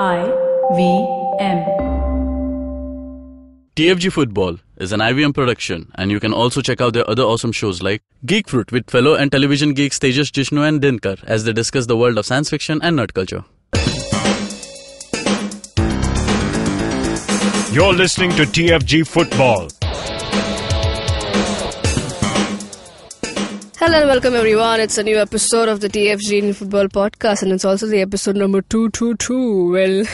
IVM. TFG Football is an IVM production, and you can also check out their other awesome shows like Geek Fruit with fellow and television geeks Tejas, Jishnu and Dinkar as they discuss the world of science fiction and nerd culture. You're listening to TFG Football. Hello and welcome everyone. It's a new episode of the TFG Football Podcast, and it's also the episode number 222. Well,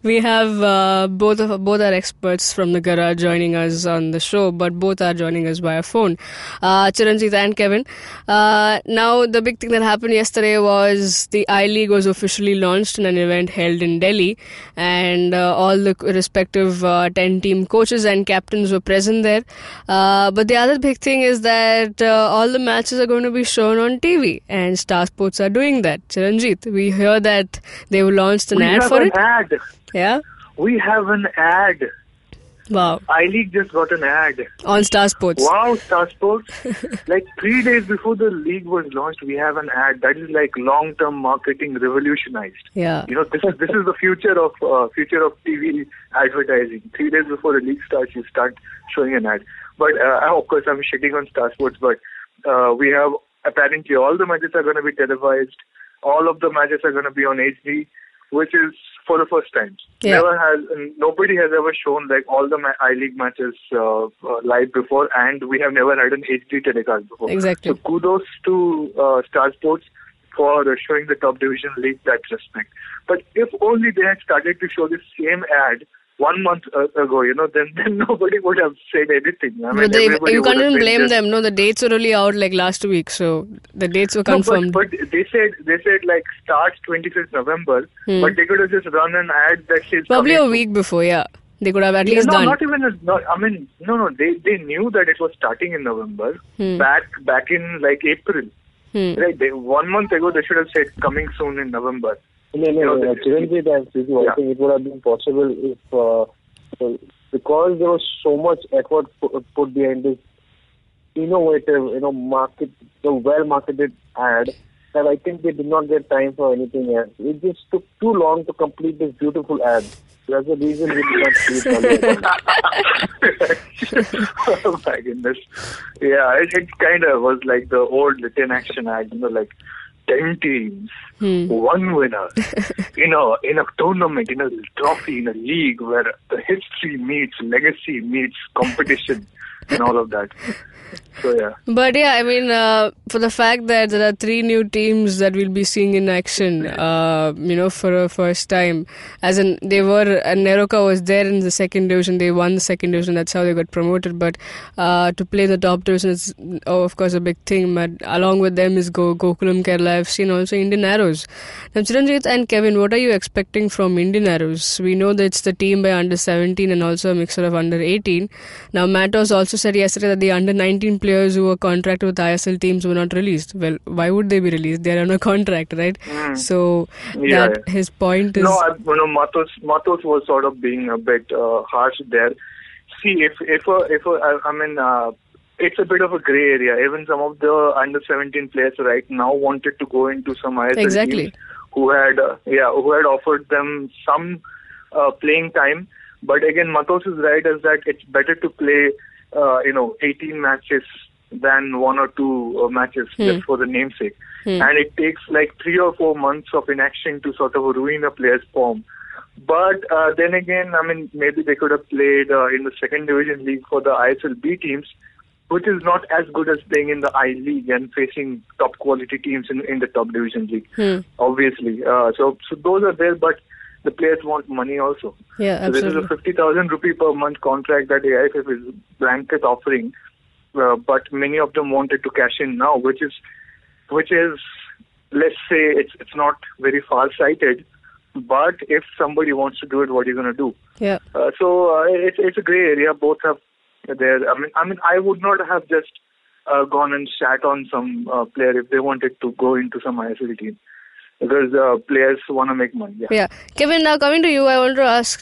we have both our experts from the garage joining us on the show, but both are joining us via phone. Chiranjit and Kevin. Now, the big thing that happened yesterday was the I-League was officially launched in an event held in Delhi, and all the respective 10-team coaches and captains were present there. But the other big thing is that all the matches are going to be shown on TV, and Star Sports are doing that. Chiranjit, we hear that they've launched an ad for it. Yeah? We have an ad. Wow. I-League just got an ad. On Star Sports. Wow, Star Sports. Like 3 days before the league was launched, we have an ad. That is like long-term marketing revolutionized. Yeah. You know, this is the future of TV advertising. 3 days before the league starts, you start showing an ad. But of course, I'm shitting on Star Sports, but we have apparently all the matches are going to be televised. All of the matches are going to be on HD, which is for the first time. Yeah. Nobody has ever shown like all the I-League matches live before, and we have never had an HD telecast before. Exactly. So kudos to Star Sports for showing the top division league that respect. But if only they had started to show the same ad 1 month ago, then nobody would have said anything. I mean, you can't even blame them. No, the dates were only out like last week, so the dates were confirmed. But they said like starts 25th November, but they could have just run an ad that says probably a week before. Yeah, they could have at least done. Not even. They knew that it was starting in November. Back in like April. Right, 1 month ago they should have said coming soon in November. No, Chiranjit and Siddhu, I think it would have been possible if, because there was so much effort put behind this innovative, well-marketed ad, that I think they did not get time for anything else. It just took too long to complete this beautiful ad. That's the reason we did not see it. Oh my goodness. Yeah, it kind of was like the old 10 action ad, like 10 teams, one winner, in a tournament, in a trophy, in a league where the history meets legacy meets competition and all of that. So yeah. But yeah, I mean, for the fact that there are 3 new teams that we'll be seeing in action, for a first time, as in Neroka was there in the second division, they won the second division, that's how they got promoted, but to play the top division is, of course, a big thing, but along with them is Gokulam Kerala FC and also Indian Arrows. Now, Chiranjit and Kevin, what are you expecting from Indian Arrows? We know that it's the team by under 17 and also a mixture of under 18. Now, Matos also said yesterday that the under 19 players who were contracted with ISL teams were not released. Well, why would they be released? They are on a contract, right? So his point is... Matos was sort of being a bit harsh there. See, it's a bit of a grey area. Even some of the under 17 players right now wanted to go into some ISL teams who had offered them some playing time. But again, Matos is right as that it's better to play 18 matches than 1 or 2 matches just for the namesake. And it takes like 3 or 4 months of inaction to sort of ruin a player's form. But then again, maybe they could have played in the second division league for the ISL B teams, which is not as good as playing in the I-League and facing top quality teams in the top division league, obviously. So those are there, but the players want money also. Yeah, absolutely. So this is a 50,000 rupee per month contract that AIFF is blanket offering, but many of them wanted to cash in now, which is, let's say, it's not very far-sighted, but if somebody wants to do it, what are you going to do? Yeah. So it's a grey area. Both have their. I would not have just gone and sat on some player if they wanted to go into some ISL team. Because players want to make money. Yeah. Kevin, now coming to you, I want to ask,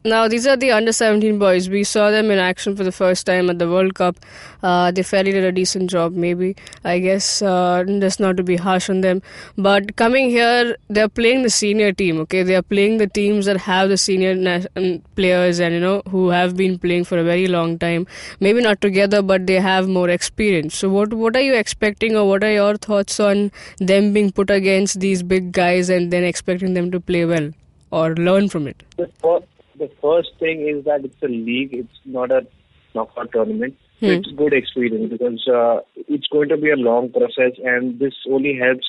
Now, these are the under-17 boys. We saw them in action for the first time at the World Cup. They fairly did a decent job, maybe. I guess just not to be harsh on them. But coming here, they're playing the senior team, okay? They are playing the teams that have the senior players and, who have been playing for a very long time. Maybe not together, but they have more experience. So what are you expecting, or what are your thoughts on them being put against these big guys and then expecting them to play well or learn from it? The first thing is that it's a league, it's not a knockout tournament. So it's good experience because it's going to be a long process, and this only helps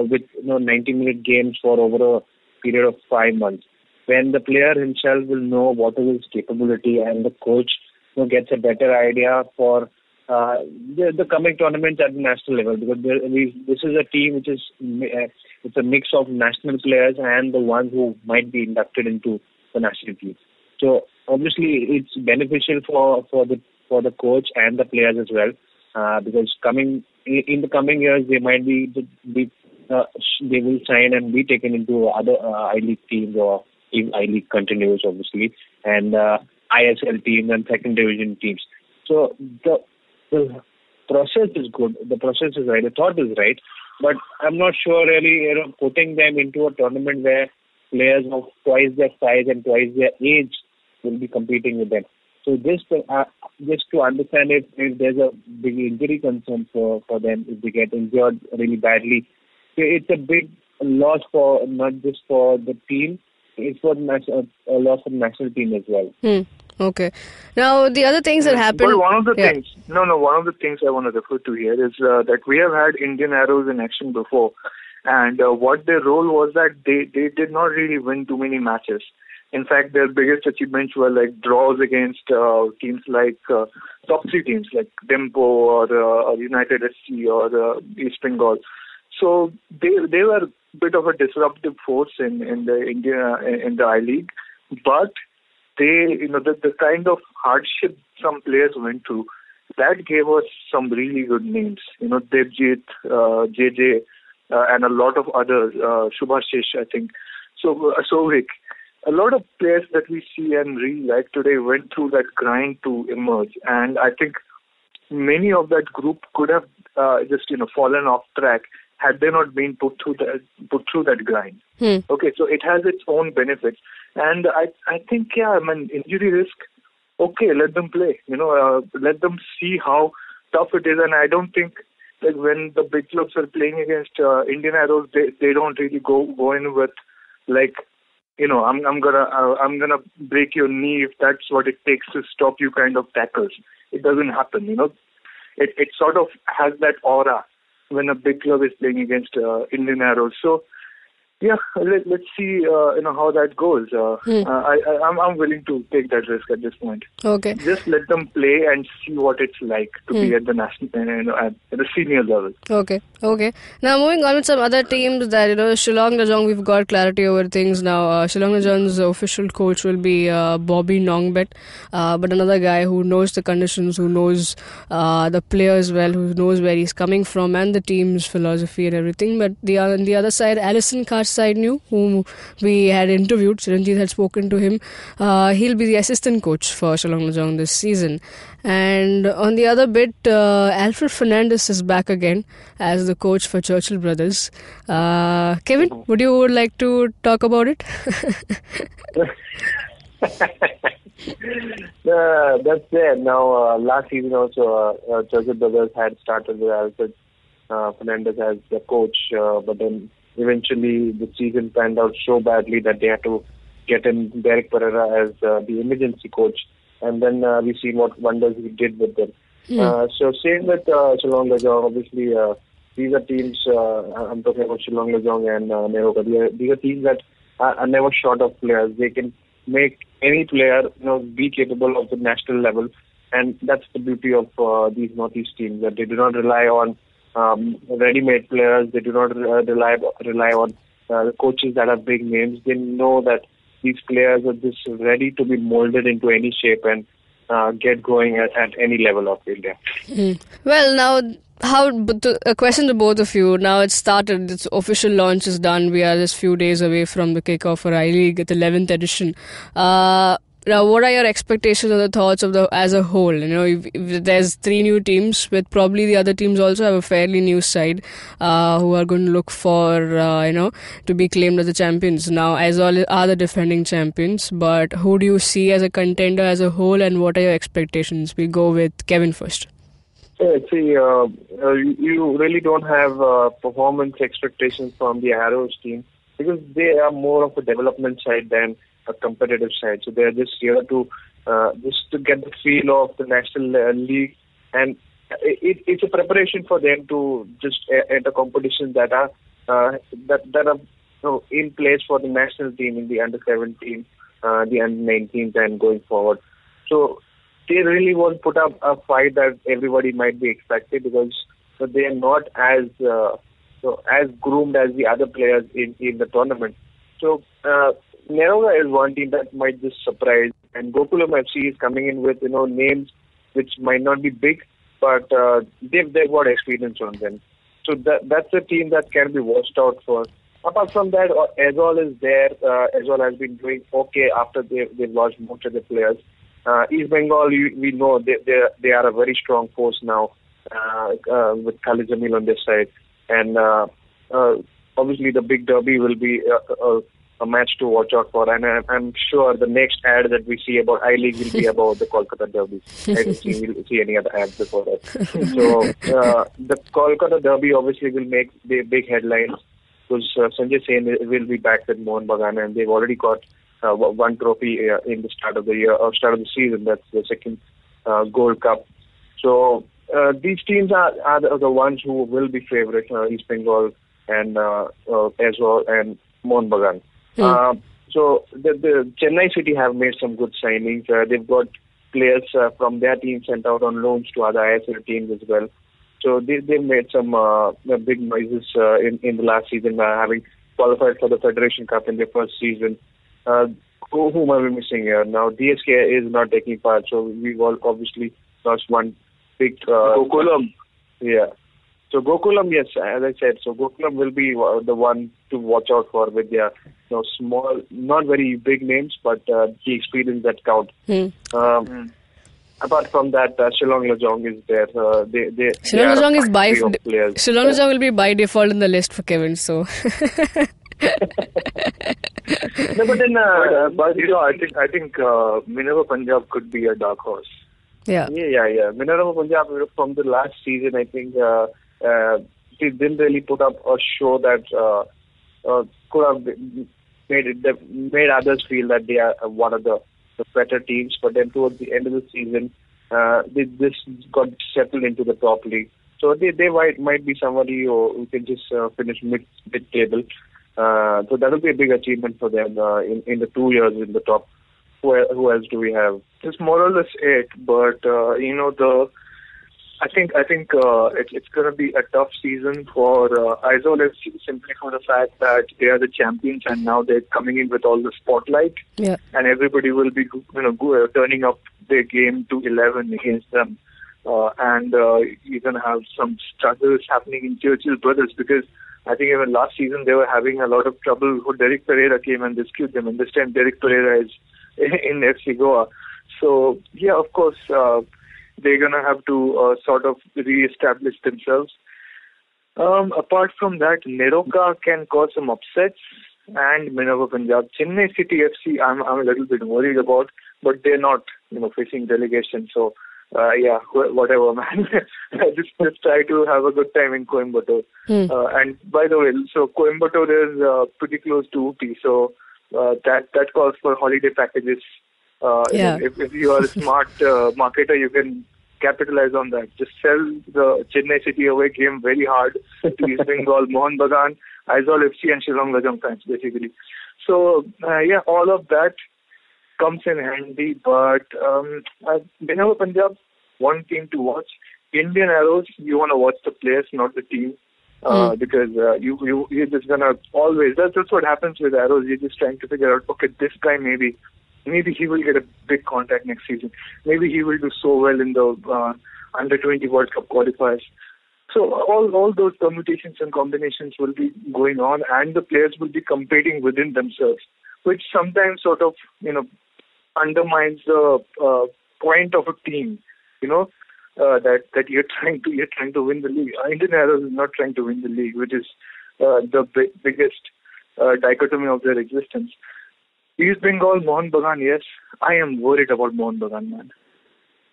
with 90-minute games for over a period of 5 months. When the player himself will know what is his capability, and the coach gets a better idea for the coming tournaments at the national level, because this is a team which is it's a mix of national players and the ones who might be inducted into the national team. So obviously it's beneficial for the coach and the players as well, because in the coming years they might they will sign and be taken into other I-League teams, or if I-League continues obviously, and ISL teams and second division teams. So the process is good, the process is right, the thought is right, but I'm not sure really putting them into a tournament where players of twice their size and twice their age will be competing with them. So just to understand if there's a big injury concern for them, if they get injured really badly, it's a big loss for not just for the team, it's for a loss for the national team as well. Okay. Now the other things that happened. But one of the things I want to refer to here is that we have had Indian Arrows in action before. And what their role was that they did not really win too many matches. In fact, their biggest achievements were like draws against teams like top 3 teams like Dempo or United SC or East Bengal. So they were a bit of a disruptive force in the I-League, but they the kind of hardship some players went through, that gave us some really good names. Devjit, JJ. And a lot of others, Subhashish, I think, Sovik. A lot of players that we see and really like today went through that grind to emerge, and I think many of that group could have just fallen off track had they not been put through that grind. Okay, so it has its own benefits, and I think injury risk. Okay, let them play. Let them see how tough it is, and I don't think. Like when the big clubs are playing against Indian Arrows, they don't really go in with like, I'm gonna break your knee if that's what it takes to stop you kind of tackles. It doesn't happen. It sort of has that aura when a big club is playing against Indian Arrows. So yeah, let's see how that goes. I'm willing to take that risk at this point. Okay. Just let them play and see what it's like to be at the national at the senior level. Okay. Now moving on with some other teams that Shillong Rajong, we've got clarity over things now. Shillong Rajong's official coach will be Bobby Nongbet, but another guy who knows the conditions, who knows the players well, who knows where he's coming from and the team's philosophy and everything. But on the other side, Alison Carr-Sidnew, whom we had interviewed, Chiranjeev had spoken to him. He'll be the assistant coach for Shillong Rajong this season. And on the other bit, Alfred Fernandez is back again as the coach for Churchill Brothers. Kevin, would you like to talk about it? That's there. Now, last season also, Churchill Brothers had started with Alfred Fernandez as the coach, but then eventually the season panned out so badly that they had to get in Derek Pereira as the emergency coach. And then we've seen what wonders he did with them. So same with Shillong Rajong. Obviously, these are teams, I'm talking about Shillong Rajong and Neroka. These are teams that are never short of players. They can make any player be capable of the national level. And that's the beauty of these Northeast teams, that they do not rely on ready-made players. They do not rely on coaches that are big names. They know that these players are just ready to be molded into any shape and get going at any level of India. Well, now, a question to both of you. Now it's started, its official launch is done. We are just few days away from the kickoff for I-League at the 11th edition. Now, what are your expectations or the thoughts of the as a whole? If there's 3 new teams, with probably the other teams also have a fairly new side who are going to look for to be claimed as the champions. Now, as all are the defending champions, but who do you see as a contender as a whole, and what are your expectations? We go with Kevin first. You really don't have performance expectations from the Arrows team because they are more of a development side than a competitive side. So they're just here to get the feel of the National League, and it's a preparation for them to just enter competitions that are in place for the national team in the under-17, the under-19, and going forward. So they really won't put up a fight that everybody might be expected because they are not as groomed as the other players in the tournament. So Neroga is one team that might just surprise, and Gokulam FC is coming in with names which might not be big, but they've got experience on them. So that's a team that can be watched out for. Apart from that, Azol is there. Azol has been doing okay after they've lost most of the players. East Bengal, we know they are a very strong force now with Khalid Jamil on this side, and obviously the big derby will be a match to watch out for, and I'm sure the next ad that we see about I-League will be about the Kolkata derby. I don't see any other ads before that. So the Kolkata derby obviously will make the big headlines because Sanjay Sen will be back with Mohan Bagan, and they've already got one trophy in the start of the year or start of the season. That's the second Gold Cup. So these teams are the ones who will be favourite, East Bengal and Azol and Mohan Bagan. So the Chennai City have made some good signings. They've got players from their team sent out on loans to other ISL teams as well. So they've made some big noises in the last season, having qualified for the Federation Cup in their first season. Whom are we missing here? Now DSK is not taking part, so we've all obviously lost one big Gokulam. Yeah. So Gokulam, yes, as I said, so Gokulam will be the one to watch out for with their small, not very big names, but the experience that count. Apart from that, Shillong Lajong is there. Shillong Lajong will be by default in the list for Kevin. So. No, but then, I think Minerva Punjab could be a dark horse. Yeah. Minerva Punjab from the last season, I think they didn't really put up a show that could have made others feel that they are one of the better teams. But then towards the end of the season, they just got settled into the top league. So they might be somebody who can just finish mid-table. So that will be a big achievement for them in the 2 years in the top. Who else do we have? It's more or less it, but I think it's going to be a tough season for ISL FC simply for the fact that they are the champions and now they're coming in with all the spotlight. Yeah. And everybody will be turning up their game to 11 against them. And you're going to have some struggles happening in Churchill Brothers because I think even last season they were having a lot of trouble. Derek Pereira came and rescued them, and this time Derek Pereira is in FC Goa. So, yeah, of course, they're going to have to sort of re-establish themselves. Apart from that, Neroka can cause some upsets, and Minerva Punjab. Chennai City FC, I'm a little bit worried about, but they're not, facing relegation. So, whatever, man. just try to have a good time in Coimbatore. And by the way, so Coimbatore is pretty close to Ooty, so that calls for holiday packages. If you are a smart marketer, you can capitalize on that. Just sell the Chennai City away game very hard to East Bengal, Mohan Bagan, Aizawl FC and Shillong Lajong fans, basically. So, all of that comes in handy, but Minerva Punjab, one team to watch. Indian Arrows, you want to watch the players, not the team, because you're just gonna always. That's what happens with Arrows. You're just trying to figure out, okay, this guy maybe he will get a big contract next season. Maybe he will do so well in the under-20 World Cup qualifiers. So all those permutations and combinations will be going on, and the players will be competing within themselves, which sometimes sort of undermines the point of a team. That you're trying to win the league. Indian Arrows is not trying to win the league, which is the biggest dichotomy of their existence. East Bengal, Mohun Bagan, yes, I am worried about Mohun Bagan, man.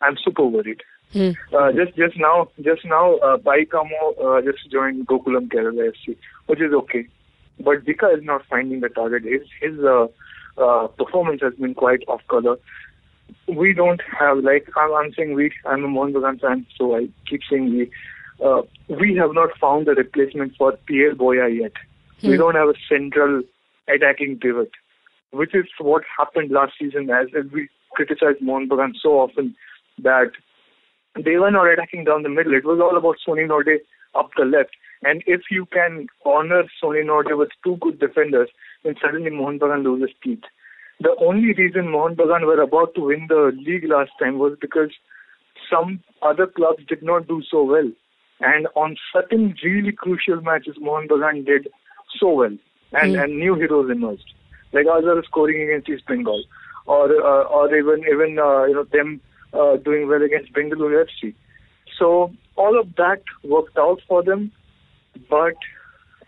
I'm super worried. Just now, Pai Kamo just joined Gokulam Kerala FC, which is okay. But Dika is not finding the target. His performance has been quite off color. We don't have, I'm saying I'm a Mohun Bagan fan, so I keep saying we have not found a replacement for Pierre Boya yet. We don't have a central attacking pivot, which is what happened last season, as we criticized Mohun Bagan so often that they were not attacking down the middle. It was all about Sony Norde up the left. And if you can corner Sony Norde with two good defenders, then suddenly Mohun Bagan loses teeth. The only reason Mohun Bagan were about to win the league last time was because some other clubs did not do so well. And on certain really crucial matches, Mohun Bagan did so well. And new heroes emerged. Like Azhar scoring against East Bengal. Or even them doing well against Bengaluru FC. So all of that worked out for them. But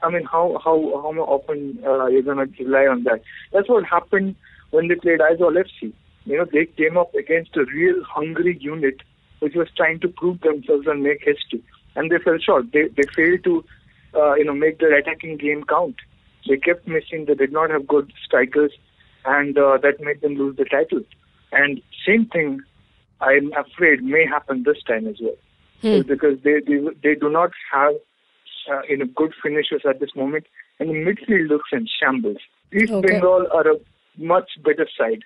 I mean, how often you're going to rely on that? That's what happened when they played ISL FC. They came up against a real hungry unit which was trying to prove themselves and make history. And they fell short. They failed to, make their attacking game count. They kept missing. They did not have good strikers, and that made them lose the title. And same thing, I'm afraid, may happen this time as well. Because they do not have good finishers at this moment, and the midfield looks in shambles. East Bengal are a much better side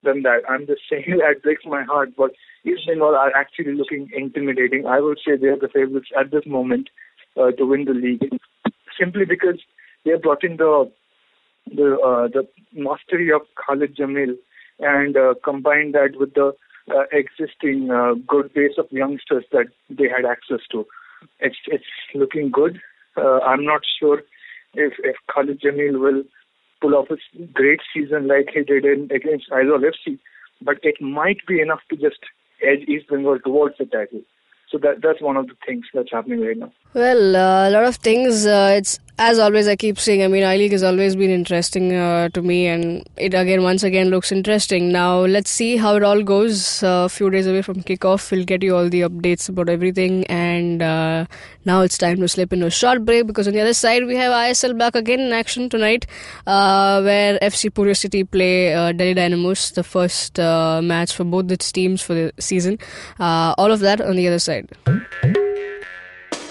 than that. I'm just saying that breaks my heart, but East Bengal are actually looking intimidating. I would say they are the favorites at this moment to win the league, simply because they have brought in the mastery of Khalid Jamil and combined that with the existing good base of youngsters that they had access to. It's looking good. I'm not sure if Khalid Jamil will pull off a great season like he did against ISL FC, but it might be enough to just edge East Bengal towards the title. So that's one of the things that's happening right now. Well, a lot of things. It's, as always, I keep saying, I-League has always been interesting to me, and it once again looks interesting. Now, let's see how it all goes. A few days away from kickoff, we'll get you all the updates about everything, and now it's time to slip into a short break, because on the other side, we have ISL back again in action tonight, where FC Pune City play Delhi Dynamos, the first match for both its teams for the season. All of that on the other side.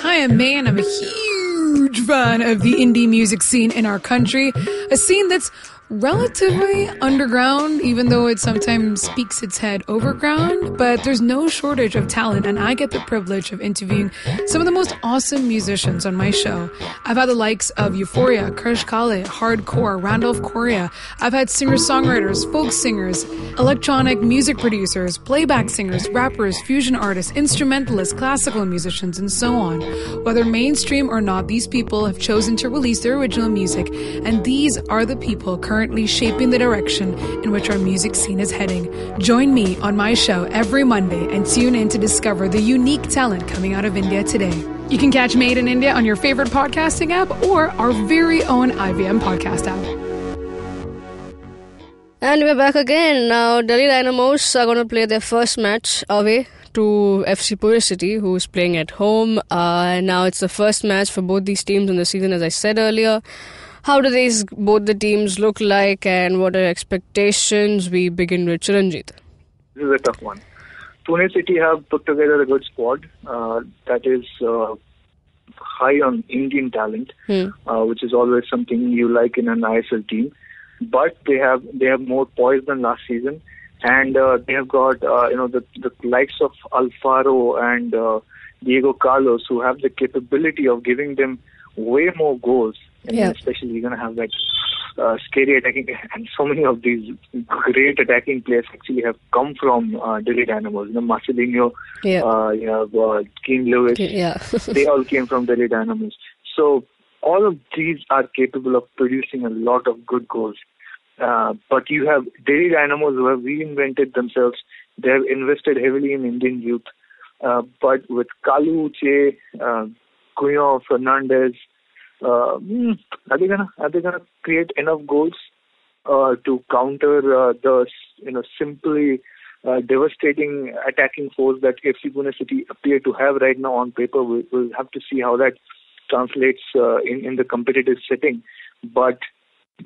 Hi, I'm May, and I'm a huge fan of the indie music scene in our country. A scene that's relatively underground, even though it sometimes speaks its head overground, but there's no shortage of talent, and I get the privilege of interviewing some of the most awesome musicians on my show. I've had the likes of Euphoria, Krish Kale, Hardcore, Randolph Correa. I've had singer-songwriters, folk singers, electronic music producers, playback singers, rappers, fusion artists, instrumentalists, classical musicians, and so on. Whether mainstream or not, these people have chosen to release their original music, and these are the people currently shaping the direction in which our music scene is heading. Join me on my show every Monday and tune in to discover the unique talent coming out of India today. You can catch Made in India on your favorite podcasting app or our very own IVM podcast app. And we're back again. Now, Delhi Dynamos are going to play their first match away to FC Pune City, who's playing at home. Now, it's the first match for both these teams in the season, as I said earlier. How do both the teams look like, and what are expectations? We begin with Chiranjit. This is a tough one. Pune City have put together a good squad that is high on Indian talent, which is always something you like in an ISL team. But they have more poise than last season, and they have got the likes of Alfaro and Diego Carlos, who have the capability of giving them way more goals. And especially you're going to have that scary attacking, and so many of these great attacking players actually have come from Delhi Dynamos. Marcelinho, Keane Lewis, they all came from Delhi Dynamos. So all of these are capable of producing a lot of good goals. But you have Delhi Dynamos who have reinvented themselves. They have invested heavily in Indian youth. But with Kalu, Che, Guyon, Fernandez, are they gonna create enough goals to counter the simply devastating attacking force that FC Pune City appear to have right now on paper? We'll have to see how that translates in the competitive setting. But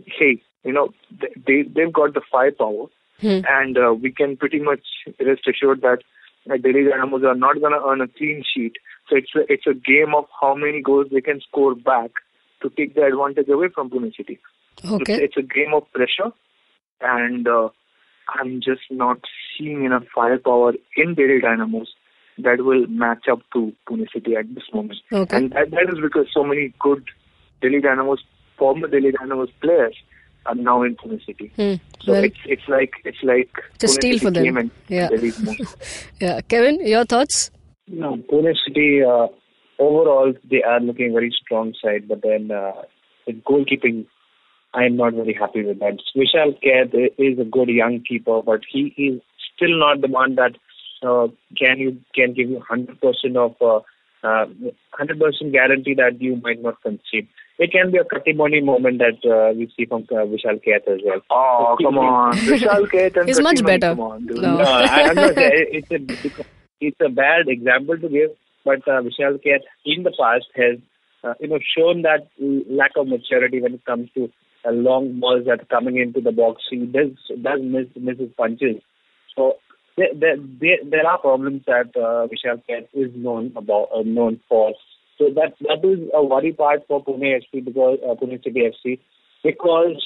hey, they've got the firepower, and we can pretty much rest assured that Delhi Dynamos are not going to earn a clean sheet. So it's a game of how many goals they can score back to take the advantage away from Pune City. Okay. It's a game of pressure, and I'm just not seeing enough firepower in Delhi Dynamos that will match up to Pune City at this moment. Okay. And that is because so many good former Delhi Dynamos players are now in Pune City. So it's like it's a Pune steal City for them. came and Yeah. Delhi's moved. Yeah. Kevin, your thoughts? No, Pune City, overall, they are looking very strong side, but then the goalkeeping, I am not very happy with that. Vishal Kaid is a good young keeper, but he is still not the one that can give you 100% of 100% guarantee that you might not concede. It can be a Katimoni moment that we see from Vishal Kaid as well. Oh, come on. Vishal Kaid and He's much Katimani, better. Come on, dude. No. I'm not saying it's a bad example to give, but Vishal Kaid in the past has shown that lack of maturity when it comes to long balls that are coming into the box. He does miss his punches. So there are problems that Vishal Kaid is known for. So that is a worry part for Pune FC because Pune City FC, because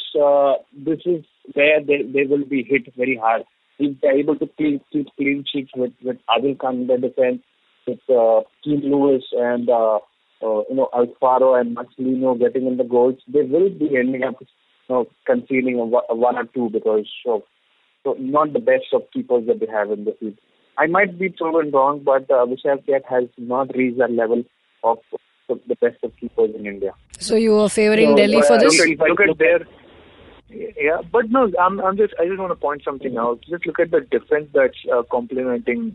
this is where they will be hit very hard. If they're able to keep clean sheets with Adil Khan in the defense, with Keane Lewis and Alfaro and Marcelino getting in the goals, they will be ending up conceding one or two because so not the best of keepers that they have in the field. I might be proven wrong, but Vishal Kaid has not reached that level of the best of keepers in India. So you are favouring Delhi for this? Look at their... Yeah, but no, I just want to point something out. Just look at the defense that's complementing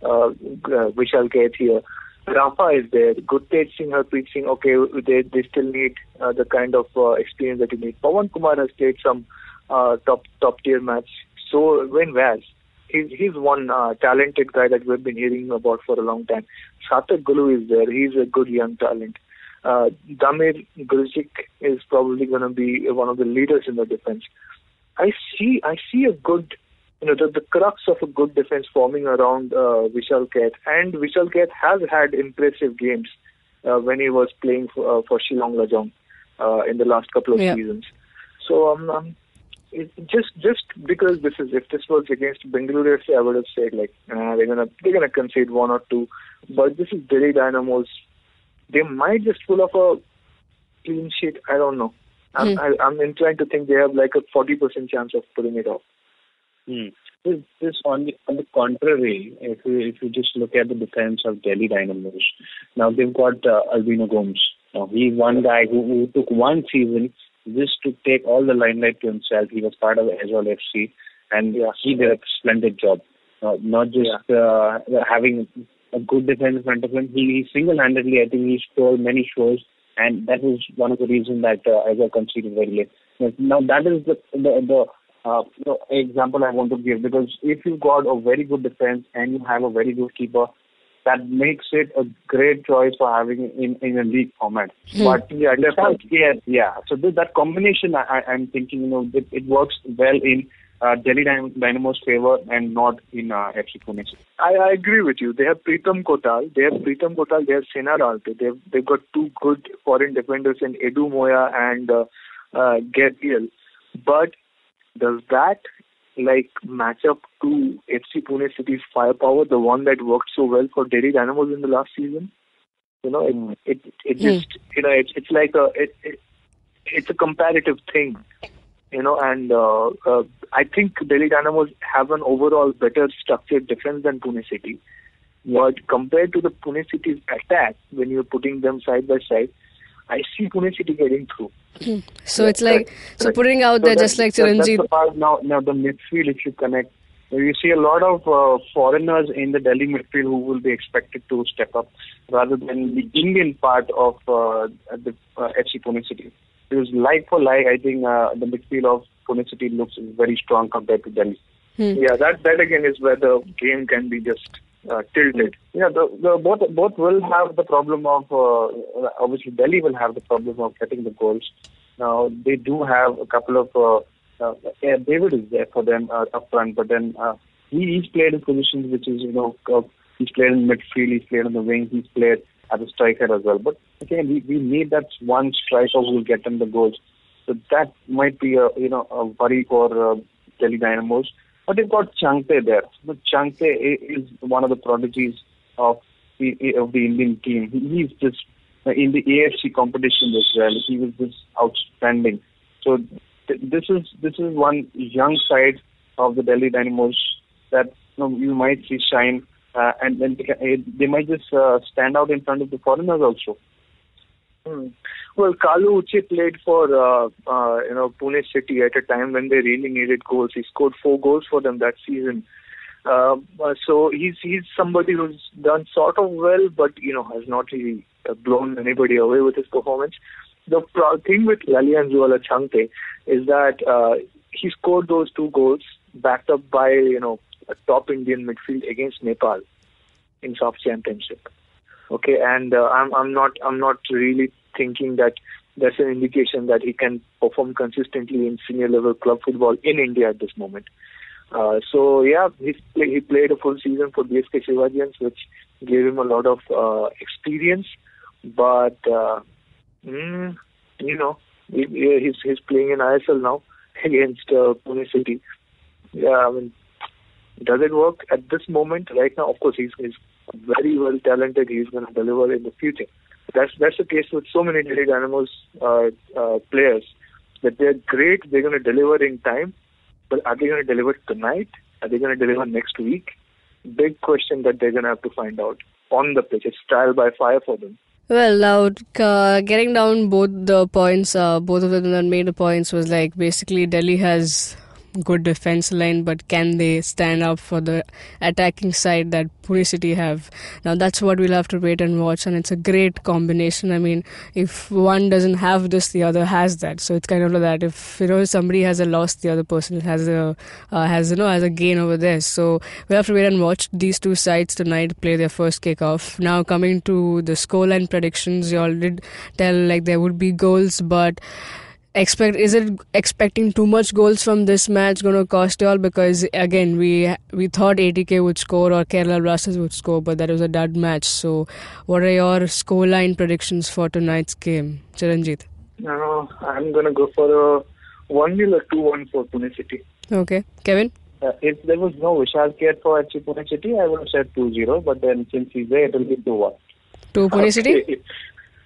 Vishal Kaid here. Rafa is there. Gurtej Singh, Harpreet Singh, okay, they still need the kind of experience that you need. Pawan Kumar has played some top tier match. So when Vaz, he's one talented guy that we've been hearing about for a long time. Satak Gulu is there. He's a good young talent. Damir Guljic is probably going to be one of the leaders in the defense. I see a good, the crux of a good defense forming around Vishal Kaid. And Vishal Kaid has had impressive games when he was playing for Shillong Lajong in the last couple of seasons. So just because if this was against Bengaluru FC, I would have said they're gonna concede one or two. But this is Delhi Dynamos. They might just pull off a clean sheet. I don't know. I'm inclined to think they have like a 40% chance of pulling it off. This on the contrary, if you just look at the defense of Delhi Dynamos, now they've got Albino Gomes. Now he's one guy who took one season just to take all the limelight to himself. He was part of ISL FC, and he did a splendid job. Not just having a good defense in front of him. He single-handedly, I think, he stole many shows, and that was one of the reasons that ISL conceded very late. Now that is the example I want to give, because if you've got a very good defense and you have a very good keeper, that makes it a great choice for having in a league format. But so that combination, I'm thinking, it works well in Delhi Dynamo's favor and not in FC Pune. I agree with you. They have Pritam Kotal. They have Sena Ralte. They've got two good foreign defenders in Edu Moya and Gabriel. But does that match up to FC Pune City's firepower, the one that worked so well for Delhi Dynamos in the last season? It's a comparative thing, and I think Delhi Dynamos have an overall better structured defense than Pune City. But compared to the Pune City's attack, when you're putting them side by side, I see Pune City getting through. So it's like, so putting out there just like Chiranjeev. That's the part. Now the midfield, if you connect, you see a lot of foreigners in the Delhi midfield who will be expected to step up rather than the Indian part of the FC Pune City. Because like for like, I think the midfield of Pune City looks very strong compared to Delhi. Yeah, that again is where the game can be just tilted. Yeah, both will have the problem of obviously Delhi will have the problem of getting the goals. Now they do have a couple of David is there for them up front, but then he's played in positions which is he's played in midfield, he's played on the wing, he's played as a striker as well. But again, we need that one striker who will get them the goals. So that might be a worry for Delhi Dynamos. But they've got Changte there. But Changte is one of the prodigies of the Indian team. He's just in the AFC competition as well. He was just outstanding. So this is one young side of the Delhi Dynamos that you might see shine, and then they might just stand out in front of the foreigners also. Well, Kalu Uche played for Pune City at a time when they really needed goals. He scored 4 goals for them that season. So he's somebody who's done sort of well, but has not really blown anybody away with his performance. The thing with Lalianzuala Changte is that he scored those 2 goals backed up by a top Indian midfield against Nepal in SOF Championship. Okay, and I'm not really thinking that that's an indication that he can perform consistently in senior level club football in India at this moment. So yeah, he played a full season for BSK Shivajians, which gave him a lot of experience. But he's playing in ISL now against Pune City. Yeah, I mean, does it work at this moment? Right now, of course, he's very well talented. He's going to deliver in the future. That's the case with so many Delhi Dynamos players, that they're great, they're going to deliver in time, but are they going to deliver tonight? Are they going to deliver next week? Big question that they're going to have to find out on the pitch. It's trial by fire for them. Well, now getting down both the points, both of them that made the points was like basically Delhi has good defense line, but can they stand up for the attacking side that Pune City have? Now that's what we'll have to wait and watch, and it's a great combination. I mean, if one doesn't have this, the other has that. So it's kind of like that. If somebody has a loss, the other person has a gain over there. So we have to wait and watch these two sides tonight play their first kickoff. Now coming to the scoreline predictions, you all did tell like there would be goals, but is it expecting too much goals from this match going to cost you all? Because again, we thought ATK would score or Kerala Blasters would score, but that was a dud match. So what are your scoreline predictions for tonight's game, Chiranjeev? I'm going to go for a 1-0 or 2-1 for Pune City. Okay. Kevin? If there was no Vishal Kher for FC Pune City, I would have said 2-0, but then since he's there, it will be 2-1. To Pune City?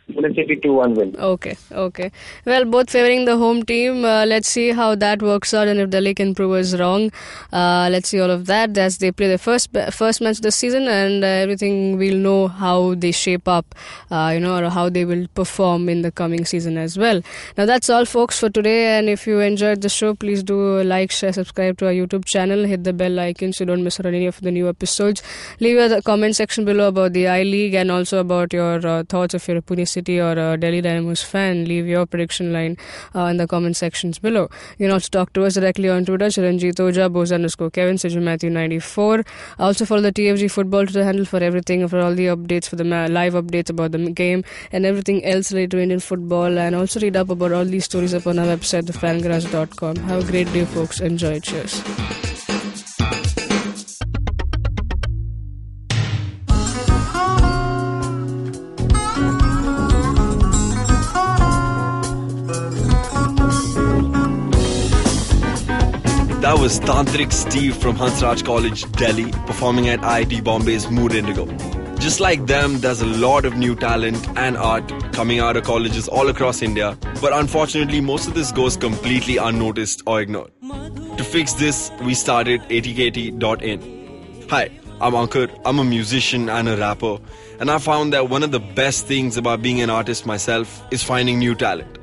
Pune City 2-1 win. Okay. Well, both favouring the home team. Let's see how that works out, and if Delhi can prove us wrong. Let's see all of that as they play their first match this season, and everything we'll know how they shape up, or how they will perform in the coming season as well. Now that's all, folks, for today. And if you enjoyed the show, please do like, share, subscribe to our YouTube channel. Hit the bell icon so you don't miss out any of the new episodes. Leave your comment section below about the I-League and also about your thoughts if you're a Pune City or a Delhi Dynamos fan. Leave your prediction line in the comment sections below. You can also talk to us directly on Twitter, Chiranjeev Oja, Boz_Kevin, Siju Matthew 94. Also follow the TFG Football Twitter handle for everything, for all the updates, for the live updates about the game and everything else related to Indian football, and also read up about all these stories up on our website, thefangarage.com. Have a great day, folks. Enjoy. Cheers. That was Tantrik Steve from Hansraj College, Delhi, performing at IIT Bombay's Mood Indigo. Just like them, there's a lot of new talent and art coming out of colleges all across India, but unfortunately most of this goes completely unnoticed or ignored. To fix this, we started atkt.in. Hi, I'm Ankur, I'm a musician and a rapper, and I found that one of the best things about being an artist myself is finding new talent.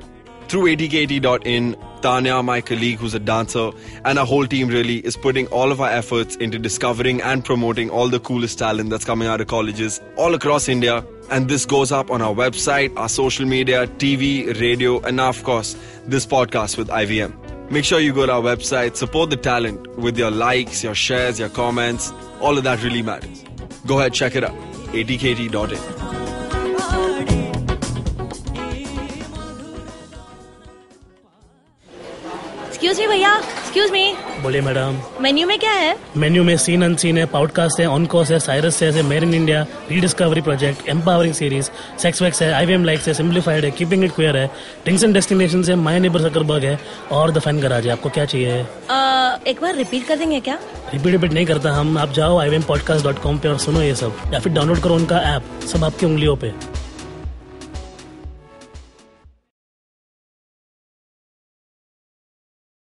Through ATKT.in, Tanya, my colleague who's a dancer, and our whole team really is putting all of our efforts into discovering and promoting all the coolest talent that's coming out of colleges all across India. And this goes up on our website, our social media, TV, radio, and now, of course, this podcast with IVM. Make sure you go to our website, support the talent with your likes, your shares, your comments. All of that really matters. Go ahead, check it out. ATKT.in. Excuse me भैया, excuse me. बोलिए madam. Menu में क्या है? Menu में scene unseen है, podcast है, on course है, Cyrus है, made in India, rediscovery project, empowering series, sex wax है, IVM लाइक्स है, सिंप्लीफाइड है, कीपिंग इट क्वियर है, ड्रिंक्स एंड डेस्टिनेशंस है, माय नेबर सकरबर्ग है और द फैन गराज है. आपको क्या चाहिए? एक बार रिपीट कर देंगे क्या? रिपीट नहीं करता हम. आप जाओ IVMpodcast.com पे और सुनो ये सब, या फिर डाउनलोड करो उनका ऐप. सब आपकी उंगलियों पे.